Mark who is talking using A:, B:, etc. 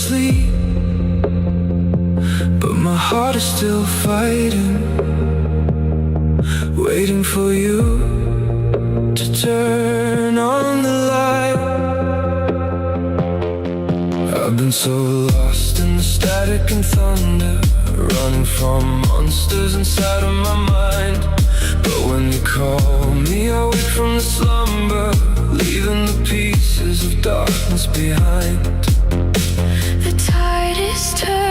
A: asleep, but my heart is still fighting, waiting for you to turn on the light. I've been so lost in the static and thunder, running from monsters inside of my mind. But when you call me, I wake from the slumber, leaving the pieces of darkness behind.
B: The tide is turning.